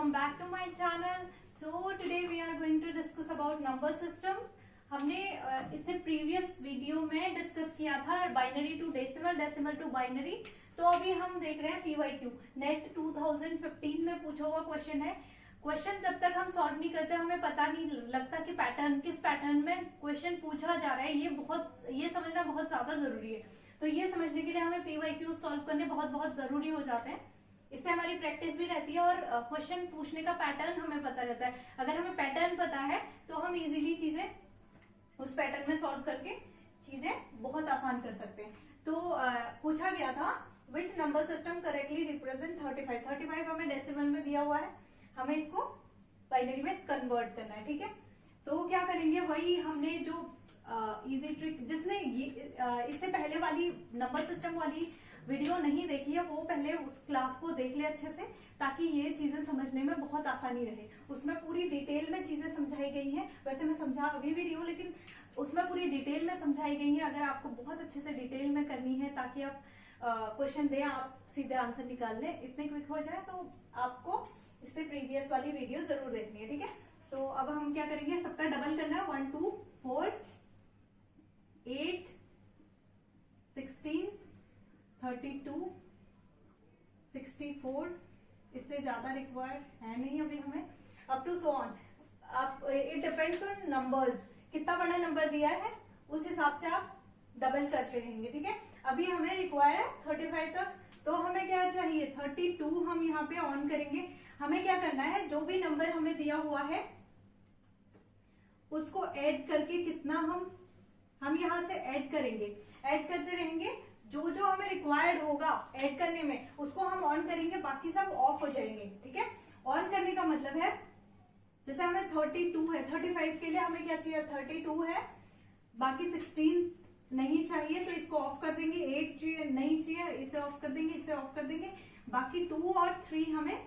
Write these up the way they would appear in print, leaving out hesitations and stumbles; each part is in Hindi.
welcome back to my channel. So today we are going to discuss about number system. हमने इससे प्रीवियस वीडियो में डिस्कस किया था binary to decimal, decimal to binary. तो अभी हम देख रहे हैं पीवाईक्यू. नेट 2015 में पूछा हुआ क्वेश्चन है. क्वेश्चन जब तक हम सॉल्व नहीं करते हमें पता नहीं लगता कि पैटर्न किस पैटर्न में क्वेश्चन पूछा जा रहा है. ये समझना बहुत ज्यादा जरूरी है. तो ये समझने के लिए हमें पीवाईक्यू सॉल्व करने बहुत जरूरी हो जाते हैं. इससे हमारी प्रैक्टिस भी रहती है और क्वेश्चन पूछने का पैटर्न हमें पता रहता है. अगर हमें पैटर्न पता है तो हम इजीली चीजें उस पैटर्न में सॉल्व करके चीजें बहुत आसान कर सकते हैं. तो पूछा गया था which number system correctly represent 35. 35 हमें डेसिमल में दिया हुआ है, हमें इसको बाइनरी में कन्वर्ट करना है. ठीक है, तो क्या करेंगे, वही हमने जो इजी ट्रिक, जिसने इससे पहले वाली नंबर सिस्टम वाली वीडियो नहीं देखी है वो पहले उस क्लास को देख ले अच्छे से, ताकि ये चीजें समझने में बहुत आसानी रहे. उसमें पूरी डिटेल में चीजें समझाई गई हैं. वैसे मैं समझा अभी भी रही हूँ, लेकिन उसमें पूरी डिटेल में समझाई गई है. अगर आपको बहुत अच्छे से डिटेल में करनी है ताकि आप क्वेश्चन दें, आप सीधे आंसर निकाल लें, इतने क्विक हो जाए, तो आपको इससे प्रीवियस वाली वीडियो जरूर देखनी है. ठीक है, तो अब हम क्या करेंगे, सबका डबल करना है. 1 2 4 8 16 32 64. इससे ज्यादा रिक्वायर्ड है नहीं अभी हमें, अप टू सो ऑन. आप इट डिपेंड्स ऑन नंबर्स, कितना बड़ा नंबर दिया है उस हिसाब से आप डबल करते रहेंगे. ठीक है, अभी हमें रिक्वायर है 35 तक, तो हमें क्या चाहिए, 32 हम यहाँ पे ऑन करेंगे. हमें क्या करना है, जो भी नंबर हमें दिया हुआ है उसको ऐड करके कितना हम यहाँ से ऐड करेंगे, ऐड करते रहेंगे. जो जो हमें रिक्वायर्ड होगा ऐड करने में उसको हम ऑन करेंगे, बाकी सब ऑफ हो जाएंगे. ठीक है, ऑन करने का मतलब है जैसे हमें 32 है, 35 के लिए हमें क्या चाहिए, 32 है, बाकी 16 नहीं चाहिए तो इसको ऑफ कर देंगे. 8 चाहिए, नहीं चाहिए, इसे ऑफ कर देंगे, इसे ऑफ कर देंगे. बाकी 2 और 3 हमें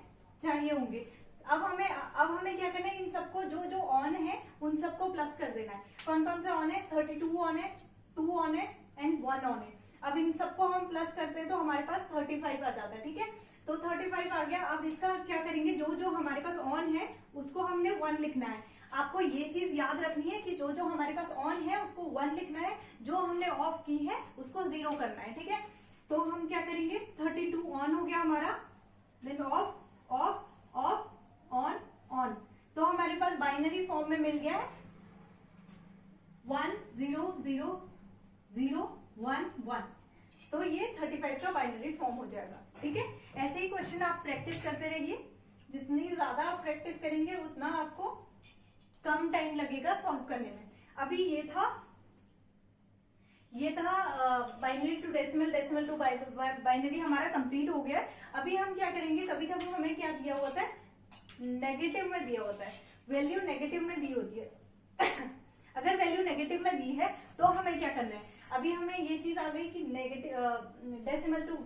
चाहिए होंगे. अब हमें क्या करना है, इन सबको जो जो ऑन है उन सबको प्लस कर देना है. कौन कौन से ऑन है, 32 ऑन है, 2 ऑन है एंड 1 ऑन है. अब इन सबको हम प्लस करते हैं तो हमारे पास 35 आ जाता है. ठीक है, तो 35 आ गया. अब इसका क्या करेंगे, जो जो हमारे पास ऑन है उसको हमने 1 लिखना है. आपको ये चीज याद रखनी है कि जो जो हमारे पास ऑन है उसको 1 लिखना है, जो हमने ऑफ की है उसको 0 करना है. ठीक है, तो हम क्या करेंगे, 32 ऑन हो गया हमारा, then off off off on on. तो हमारे पास बाइनरी फॉर्म में मिल गया है 1 0 0 0 1 1. तो ये 35 का बाइनरी फॉर्म हो जाएगा. ठीक है, ऐसे ही क्वेश्चन आप प्रैक्टिस करते रहिए. जितनी ज्यादा आप प्रैक्टिस करेंगे उतना आपको कम टाइम लगेगा सॉल्व करने में. अभी ये था binary to decimal, decimal to binary हमारा कंप्लीट हो गया. अभी हम क्या करेंगे, कभी कभी हमें क्या दिया होता है, नेगेटिव में दिया होता है, वैल्यू नेगेटिव में दी होती है. अगर वैल्यू नेगेटिव में दी है तो हमें क्या करना है, अभी हमें ये चीज आ गई कि नेगेटिव डेसिमल टू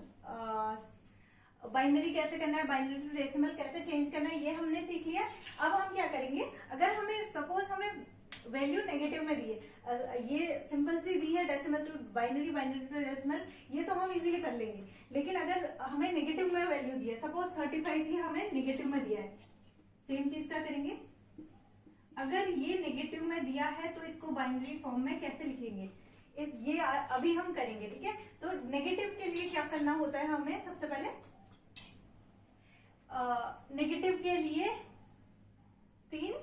बाइनरी कैसे करना है, बाइनरी टू डेसिमल कैसे चेंज करना है, ये हमने सीख लिया. अब हम क्या करेंगे, अगर हमें सपोज हमें वैल्यू नेगेटिव में दी है, ये सिंपल सी दी है decimal to binary, binary to decimal, ये तो हम इजीली कर लेंगे. लेकिन अगर हमें नेगेटिव में वैल्यू दी है, सपोज 35 ही हमें नेगेटिव में दिया है, सेम चीज क्या करेंगे, अगर ये नेगेटिव में दिया है तो इसको बाइनरी फॉर्म में कैसे लिखेंगे, ये अभी हम करेंगे. ठीक है, तो नेगेटिव के लिए क्या करना होता है, हमें सबसे पहले नेगेटिव के लिए 3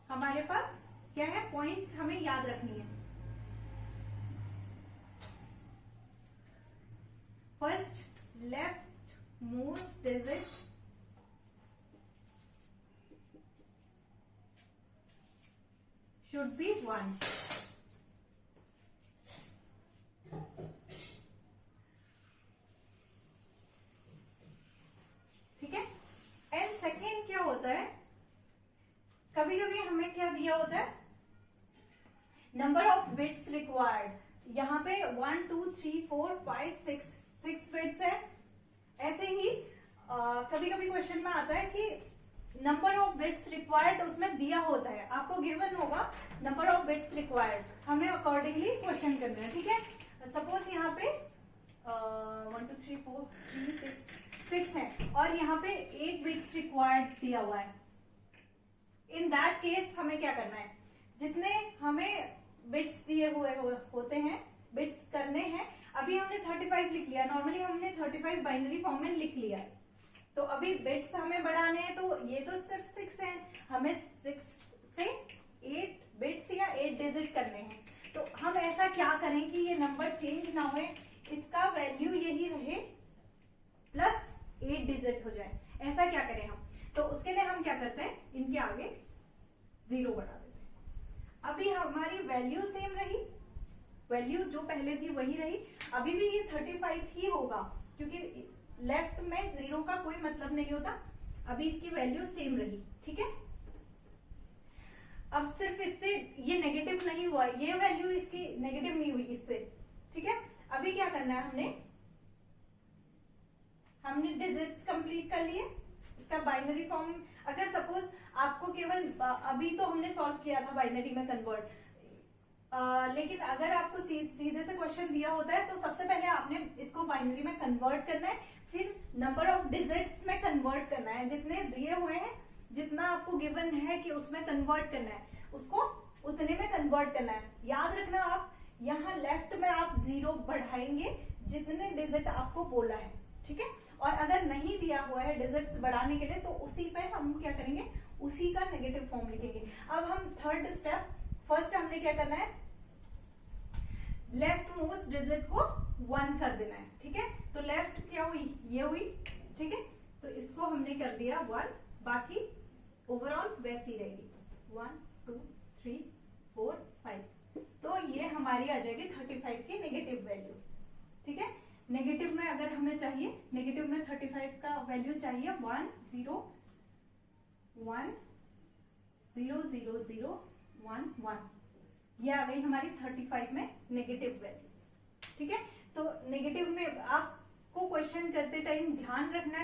हमारे पास क्या है, पॉइंट्स हमें याद रखनी है. First left most digit should be 1. ठीक है, एंड सेकेंड क्या होता है, कभी कभी हमें क्या दिया होता है, नंबर ऑफ बिट्स रिक्वायर्ड. यहाँ पे 1 2 3 4 5 6 बिट्स है. ऐसे ही कभी कभी क्वेश्चन में आता है कि नंबर ऑफ बिट्स रिक्वायर्ड उसमें दिया होता है, आपको गिवन होगा नंबर ऑफ बिट्स रिक्वायर्ड, हमें अकॉर्डिंगली क्वेश्चन करना है. ठीक है, सपोज यहाँ पे 1 2 3 4 3 6 6 है और यहाँ पे 8 बिट्स रिक्वायर्ड दिया हुआ है। इन दैट केस हमें क्या करना है, जितने हमें बिट्स दिए हुए होते हैं, बिट्स करने हैं, अभी हमने 35 लिख लिया, नॉर्मली हमने 35 बाइनरी फॉर्म में लिख लिया है, तो अभी बिट्स हमें बढ़ाने हैं, तो ये तो सिर्फ 6 है, हमें 6 से 8 बिट्स या 8 डिजिट करने हैं। तो हम ऐसा क्या करें कि ये नंबर चेंज ना हो, इसका वैल्यू यही रहे प्लस 8 डिजिट हो जाए, ऐसा क्या करें हम। तो उसके लिए हम क्या करते हैं, इनके आगे 0 बढ़ा देते हैं। अभी हमारी वैल्यू सेम रही, वैल्यू जो पहले थी वही रही, अभी भी ये 35 ही होगा क्योंकि लेफ्ट में 0 का कोई मतलब नहीं होता, अभी इसकी वैल्यू सेम रही, ठीक है। अब सिर्फ इससे ये नेगेटिव नहीं हुआ, ये वैल्यू इसकी नेगेटिव नहीं हुई इससे, ठीक है। अभी क्या करना है, हमने डिजिट्स कंप्लीट कर लिए, इसका बाइनरी फॉर्म, अगर सपोज आपको केवल अभी तो हमने सॉल्व किया था बाइनरी में कन्वर्ट, लेकिन अगर आपको सीधे से क्वेश्चन दिया होता है तो सबसे पहले आपने इसको बाइनरी में कन्वर्ट करना है, फिर नंबर ऑफ डिजिट्स में कन्वर्ट करना है, जितने दिए हुए हैं, जितना आपको गिवन है कि उसमें कन्वर्ट करना है, उसको उतने में कन्वर्ट करना है। याद रखना, आप यहाँ लेफ्ट में आप 0 बढ़ाएंगे जितने डिजिट आपको बोला है, ठीक है। और अगर नहीं दिया हुआ है डिजिट्स बढ़ाने के लिए तो उसी पे हम क्या करेंगे, उसी का नेगेटिव फॉर्म लिखेंगे। अब हम थर्ड स्टेप, फर्स्ट हमने क्या करना है, लेफ्ट मोस्ट डिजिट को 1 कर देना है, ठीक है। तो लेफ्ट क्या हुई, ये हुई, ठीक है, तो इसको हमने कर दिया 1, बाकी ओवरऑल वैसी रहेगी 1 2 3 4 5, तो ये हमारी आ जाएगी 35 की नेगेटिव वैल्यू, ठीक है। नेगेटिव में अगर हमें चाहिए, नेगेटिव में 35 का वैल्यू चाहिए 1 0 1 0 0 0 1 1, ये आ गई हमारी 35 में नेगेटिव वैल्यू, ठीक है। तो नेगेटिव में आपको क्वेश्चन करते टाइम ध्यान रखना है